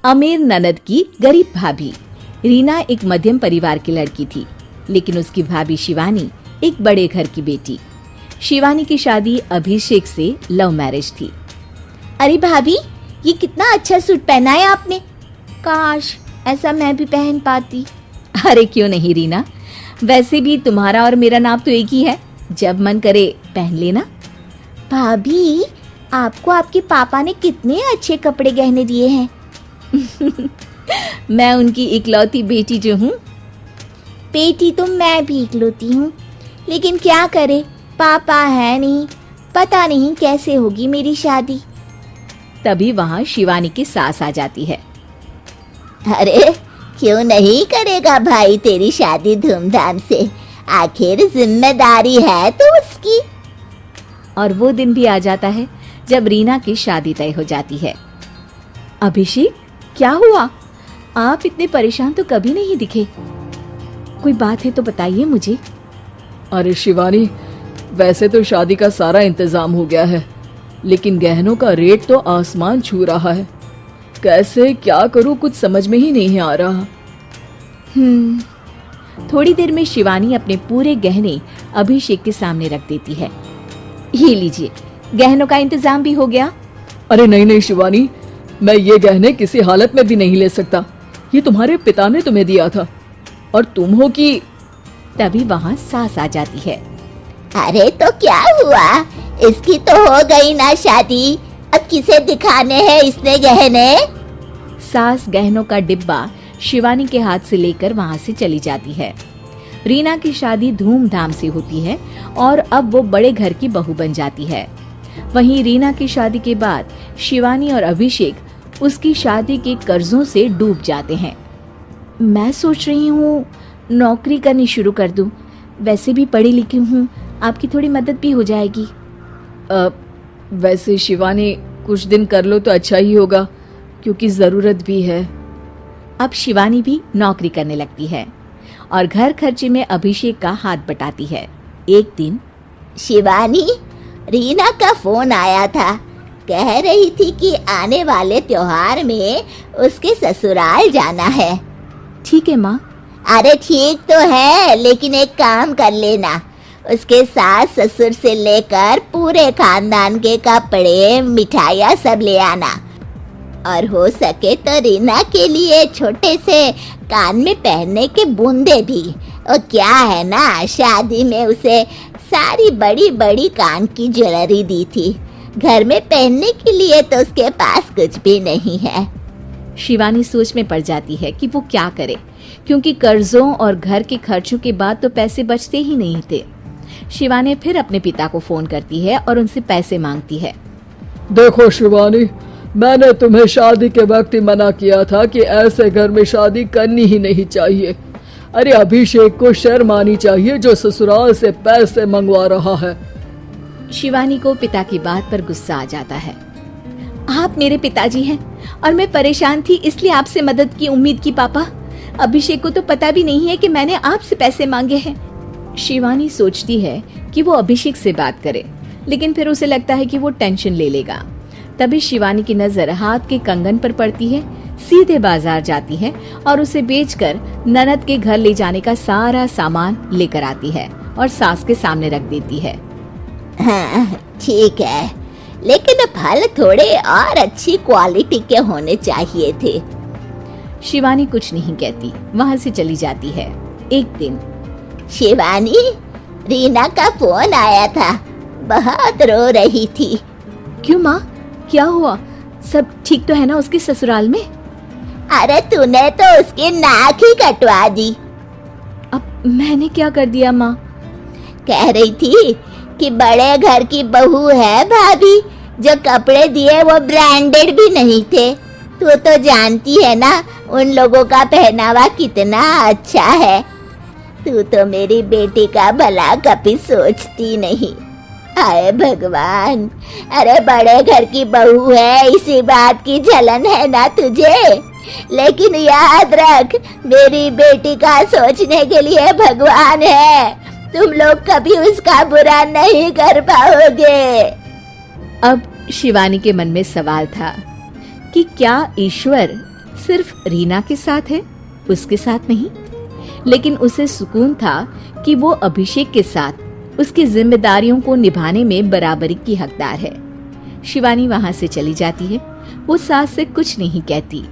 अमीर ननद की गरीब भाभी। रीना एक मध्यम परिवार की लड़की थी, लेकिन उसकी भाभी शिवानी एक बड़े घर की बेटी। शिवानी की शादी अभिषेक से लव मैरिज थी। अरे भाभी, ये कितना अच्छा सूट पहना है आपने। काश ऐसा मैं भी पहन पाती। अरे क्यों नहीं रीना, वैसे भी तुम्हारा और मेरा नाम तो एक ही है, जब मन करे पहन लेना। भाभी, आपको आपके पापा ने कितने अच्छे कपड़े गहने दिए हैं। मैं उनकी इकलौती बेटी जो हूँ। बेटी तो मैं भी इकलौती हूँ, लेकिन क्या करे, पापा है नहीं, पता नहीं कैसे होगी मेरी शादी। तभी वहाँ शिवानी की सास आ जाती है। अरे क्यों नहीं करेगा भाई तेरी शादी धूमधाम से, आखिर जिम्मेदारी है तो उसकी। और वो दिन भी आ जाता है जब रीना की शादी तय हो जाती है। अभिषेक, क्या हुआ? आप इतने परेशान तो कभी नहीं दिखे, कोई बात है तो बताइए मुझे। अरे शिवानी, वैसे तो शादी का सारा इंतजाम हो गया है, लेकिन गहनों का रेट तो आसमान छू रहा है। कैसे क्या करूं, कुछ समझ में ही नहीं आ रहा। थोड़ी देर में शिवानी अपने पूरे गहने अभिषेक के सामने रख देती है। ये लीजिए, गहनों का इंतजाम भी हो गया। अरे नहीं नहीं शिवानी, मैं ये गहने किसी हालत में भी नहीं ले सकता। ये तुम्हारे पिता ने तुम्हें दिया था, और तुम हो कि। तभी वहाँ सास आ जाती है। अरे तो क्या हुआ, इसकी तो हो गई ना शादी, अब किसे दिखाने हैं इसने गहने। सास गहनों का डिब्बा शिवानी के हाथ से लेकर वहाँ से चली जाती है। रीना की शादी धूमधाम से होती है और अब वो बड़े घर की बहू बन जाती है। वहीं रीना की शादी के बाद शिवानी और अभिषेक उसकी शादी के कर्जों से डूब जाते हैं। मैं सोच रही हूँ नौकरी करनी शुरू कर दूँ, वैसे भी पढ़ी लिखी हूँ, आपकी थोड़ी मदद भी हो जाएगी। वैसे शिवानी, कुछ दिन कर लो तो अच्छा ही होगा, क्योंकि जरूरत भी है। अब शिवानी भी नौकरी करने लगती है और घर खर्चे में अभिषेक का हाथ बटाती है। एक दिन शिवानी, रीना का फोन आया था, कह रही थी कि आने वाले त्योहार में उसके ससुराल जाना है। ठीक है माँ। अरे ठीक तो है, लेकिन एक काम कर लेना, उसके सास ससुर से लेकर पूरे खानदान के कपड़े मिठाइयाँ सब ले आना, और हो सके तो रीना के लिए छोटे से कान में पहनने के बूंदे भी। और क्या है ना, शादी में उसे सारी बड़ी बड़ी कान की ज्वेलरी दी थी, घर में पहनने के लिए तो उसके पास कुछ भी नहीं है। शिवानी सोच में पड़ जाती है कि वो क्या करे, क्योंकि कर्जों और घर के खर्चों के बाद तो पैसे बचते ही नहीं थे। शिवानी फिर अपने पिता को फोन करती है और उनसे पैसे मांगती है। देखो शिवानी, मैंने तुम्हें शादी के वक्त ही मना किया था कि ऐसे घर में शादी करनी ही नहीं चाहिए। अरे अभिषेक को शर्म आनी चाहिए जो ससुराल से पैसे मंगवा रहा है। शिवानी को पिता की बात पर गुस्सा आ जाता है। आप मेरे पिताजी हैं और मैं परेशान थी, इसलिए आपसे मदद की उम्मीद की पापा। अभिषेक को तो पता भी नहीं है कि मैंने आपसे पैसे मांगे हैं। शिवानी सोचती है कि वो अभिषेक से बात करे, लेकिन फिर उसे लगता है कि वो टेंशन ले लेगा। तभी शिवानी की नजर हाथ के कंगन पर पड़ती है, सीधे बाजार जाती है और उसे बेचकर ननद के घर ले जाने का सारा सामान लेकर आती है और सास के सामने रख देती है। हाँ ठीक है, लेकिन फल थोड़े और अच्छी क्वालिटी के होने चाहिए थे। शिवानी कुछ नहीं कहती, वहाँ से चली जाती है। एक दिन शिवानी, रीना का फोन आया था, बहुत रो रही थी। क्यों माँ, क्या हुआ? सब ठीक तो है ना उसके ससुराल में? अरे तूने तो उसकी नाक ही कटवा दी। अब मैंने क्या कर दिया माँ? कह रही थी कि बड़े घर की बहू है भाभी, जो कपड़े दिए वो ब्रांडेड भी नहीं थे। तू तो जानती है ना उन लोगों का पहनावा कितना अच्छा है। तू तो मेरी बेटी का भला कभी सोचती नहीं। हाय भगवान, अरे बड़े घर की बहू है, इसी बात की जलन है ना तुझे, लेकिन याद रख मेरी बेटी का सोचने के लिए भगवान है, तुम लोग कभी उसका बुरा नहीं कर पाओगे। अब शिवानी के मन में सवाल था कि क्या ईश्वर सिर्फ रीना के साथ है, उसके साथ नहीं। लेकिन उसे सुकून था कि वो अभिषेक के साथ उसकी जिम्मेदारियों को निभाने में बराबरी की हकदार है। शिवानी वहां से चली जाती है। वो सास से कुछ नहीं कहती,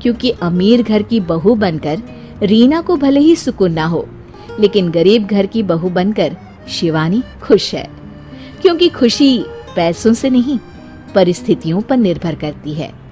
क्योंकि अमीर घर की बहू बनकर रीना को भले ही सुकून ना हो, लेकिन गरीब घर की बहू बनकर शिवानी खुश है। क्योंकि खुशी पैसों से नहीं, परिस्थितियों पर निर्भर करती है।